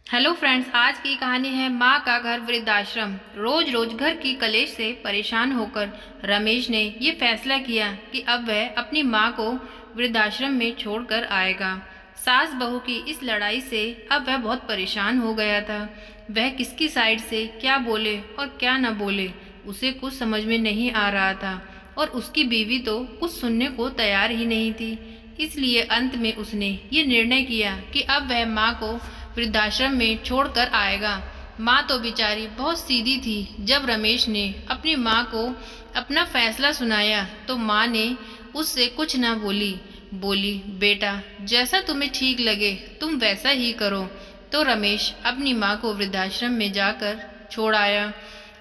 Hello friends, आज की कहानी है माँ का घर वृद्धाश्रम। रोज रोज घर की कलेश से परेशान होकर रमेश ने ये फैसला किया कि अब वह अपनी माँ को वृद्धाश्रम में छोड़कर आएगा। सास बहू की इस लड़ाई से अब वह बहुत परेशान हो गया था। वह किसकी साइड से क्या बोले और क्या न बोले, उसे कुछ समझ में नहीं आ रहा था और उसकी बीवी तो कुछ सुनने को तैयार ही नहीं थी। इसलिए अंत में उसने ये निर्णय किया कि अब वह माँ को वृद्धाश्रम में छोड़कर आएगा। माँ तो बेचारी बहुत सीधी थी। जब रमेश ने अपनी माँ को अपना फैसला सुनाया तो माँ ने उससे कुछ ना बोली बेटा, जैसा तुम्हें ठीक लगे तुम वैसा ही करो। तो रमेश अपनी माँ को वृद्धाश्रम में जाकर छोड़ आया।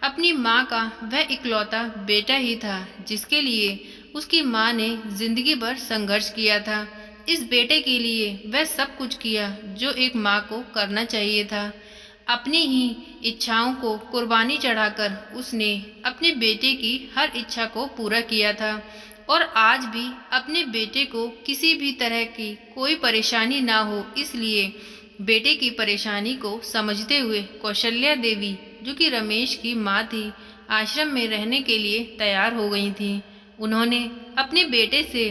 अपनी माँ का वह इकलौता बेटा ही था जिसके लिए उसकी माँ ने जिंदगी भर संघर्ष किया था। इस बेटे के लिए वह सब कुछ किया जो एक माँ को करना चाहिए था। अपनी ही इच्छाओं को कुर्बानी चढ़ाकर उसने अपने बेटे की हर इच्छा को पूरा किया था और आज भी अपने बेटे को किसी भी तरह की कोई परेशानी ना हो, इसलिए बेटे की परेशानी को समझते हुए कौशल्या देवी, जो कि रमेश की माँ थी, आश्रम में रहने के लिए तैयार हो गई थी। उन्होंने अपने बेटे से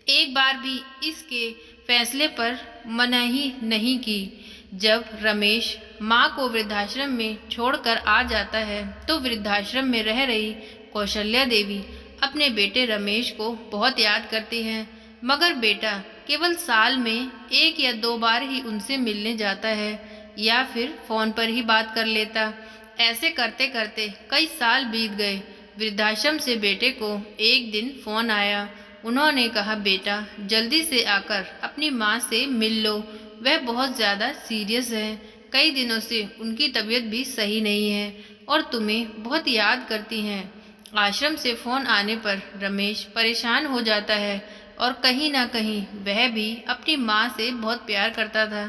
एक बार भी इसके फैसले पर मनाही नहीं की। जब रमेश माँ को वृद्धाश्रम में छोड़कर आ जाता है तो वृद्धाश्रम में रह रही कौशल्या देवी अपने बेटे रमेश को बहुत याद करती है, मगर बेटा केवल साल में 1 या 2 बार ही उनसे मिलने जाता है या फिर फोन पर ही बात कर लेता। ऐसे करते करते कई साल बीत गए। वृद्धाश्रम से बेटे को एक दिन फोन आया। उन्होंने कहा, बेटा जल्दी से आकर अपनी माँ से मिल लो, वह बहुत ज़्यादा सीरियस है। कई दिनों से उनकी तबीयत भी सही नहीं है और तुम्हें बहुत याद करती हैं। आश्रम से फ़ोन आने पर रमेश परेशान हो जाता है और कहीं ना कहीं वह भी अपनी माँ से बहुत प्यार करता था,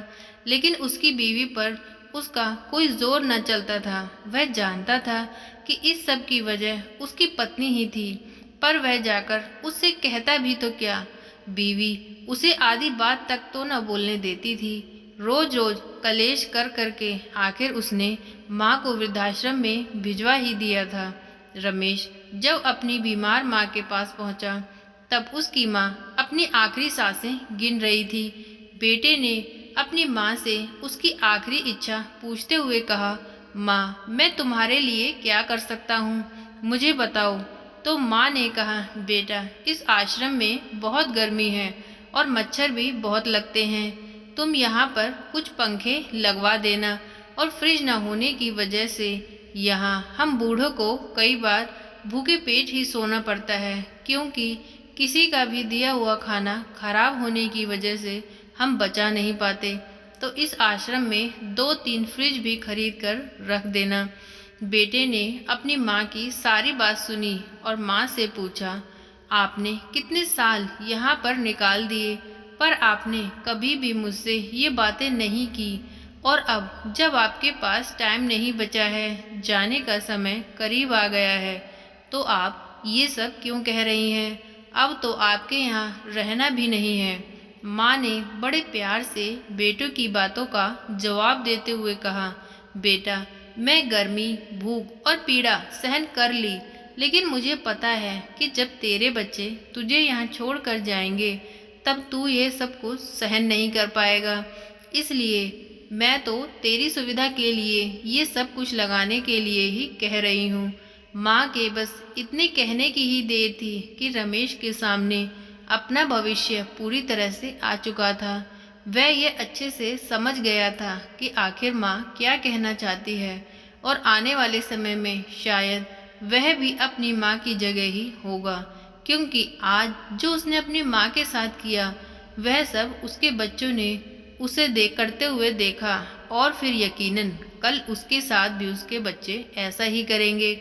लेकिन उसकी बीवी पर उसका कोई जोर न चलता था। वह जानता था कि इस सब की वजह उसकी पत्नी ही थी, पर वह जाकर उससे कहता भी तो क्या। बीवी उसे आधी बात तक तो न बोलने देती थी। रोज रोज कलेश कर करके आखिर उसने माँ को वृद्धाश्रम में भिजवा ही दिया था। रमेश जब अपनी बीमार माँ के पास पहुंचा तब उसकी माँ अपनी आखिरी सांसें गिन रही थी। बेटे ने अपनी माँ से उसकी आखिरी इच्छा पूछते हुए कहा, माँ मैं तुम्हारे लिए क्या कर सकता हूँ, मुझे बताओ। तो माँ ने कहा, बेटा इस आश्रम में बहुत गर्मी है और मच्छर भी बहुत लगते हैं। तुम यहाँ पर कुछ पंखे लगवा देना और फ्रिज न होने की वजह से यहाँ हम बूढ़ों को कई बार भूखे पेट ही सोना पड़ता है, क्योंकि किसी का भी दिया हुआ खाना खराब होने की वजह से हम बचा नहीं पाते। तो इस आश्रम में 2-3 फ्रिज भी खरीद कर रख देना। बेटे ने अपनी माँ की सारी बात सुनी और माँ से पूछा, आपने कितने साल यहाँ पर निकाल दिए, पर आपने कभी भी मुझसे ये बातें नहीं की, और अब जब आपके पास टाइम नहीं बचा है, जाने का समय करीब आ गया है, तो आप ये सब क्यों कह रही हैं? अब तो आपके यहाँ रहना भी नहीं है। माँ ने बड़े प्यार से बेटों की बातों का जवाब देते हुए कहा, बेटा मैं गर्मी, भूख और पीड़ा सहन कर ली, लेकिन मुझे पता है कि जब तेरे बच्चे तुझे यहाँ छोड़ कर जाएंगे तब तू ये सब कुछ सहन नहीं कर पाएगा। इसलिए मैं तो तेरी सुविधा के लिए ये सब कुछ लगाने के लिए ही कह रही हूँ। माँ के बस इतने कहने की ही देर थी कि रमेश के सामने अपना भविष्य पूरी तरह से आ चुका था। वह ये अच्छे से समझ गया था कि आखिर माँ क्या कहना चाहती है और आने वाले समय में शायद वह भी अपनी माँ की जगह ही होगा, क्योंकि आज जो उसने अपनी माँ के साथ किया वह सब उसके बच्चों ने उसे करते हुए देखा, और फिर यकीनन कल उसके साथ भी उसके बच्चे ऐसा ही करेंगे।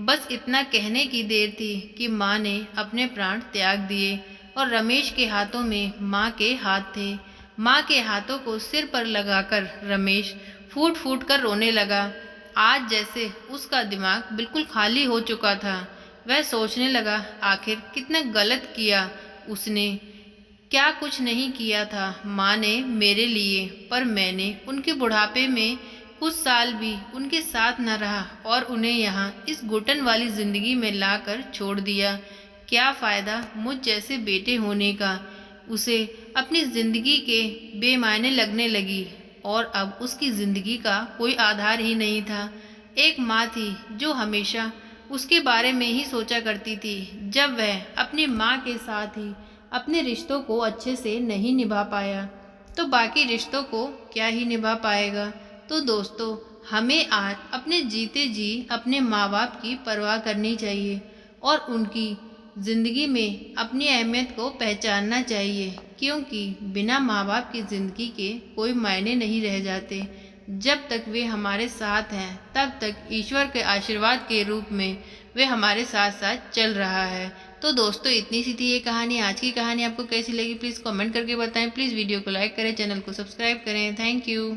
बस इतना कहने की देर थी कि माँ ने अपने प्राण त्याग दिए और रमेश के हाथों में माँ के हाथ थे। माँ के हाथों को सिर पर लगाकर रमेश फूट फूट कर रोने लगा। आज जैसे उसका दिमाग बिल्कुल खाली हो चुका था। वह सोचने लगा, आखिर कितना गलत किया उसने, क्या कुछ नहीं किया था माँ ने मेरे लिए, पर मैंने उनके बुढ़ापे में कुछ साल भी उनके साथ न रहा और उन्हें यहाँ इस घुटन वाली जिंदगी में लाकर छोड़ दिया। क्या फ़ायदा मुझ जैसे बेटे होने का। उसे अपनी जिंदगी के बेमायने लगने लगी और अब उसकी जिंदगी का कोई आधार ही नहीं था। एक माँ थी जो हमेशा उसके बारे में ही सोचा करती थी। जब वह अपनी माँ के साथ ही अपने रिश्तों को अच्छे से नहीं निभा पाया तो बाकी रिश्तों को क्या ही निभा पाएगा। तो दोस्तों, हमें आज अपने जीते जी अपने माँ बाप की परवाह करनी चाहिए और उनकी ज़िंदगी में अपनी अहमियत को पहचानना चाहिए, क्योंकि बिना माँ बाप की ज़िंदगी के कोई मायने नहीं रह जाते। जब तक वे हमारे साथ हैं तब तक ईश्वर के आशीर्वाद के रूप में वे हमारे साथ साथ चल रहा है। तो दोस्तों, इतनी सी थी ये कहानी। आज की कहानी आपको कैसी लगी प्लीज़ कमेंट करके बताएं। प्लीज़ वीडियो को लाइक करें, चैनल को सब्सक्राइब करें। Thank you.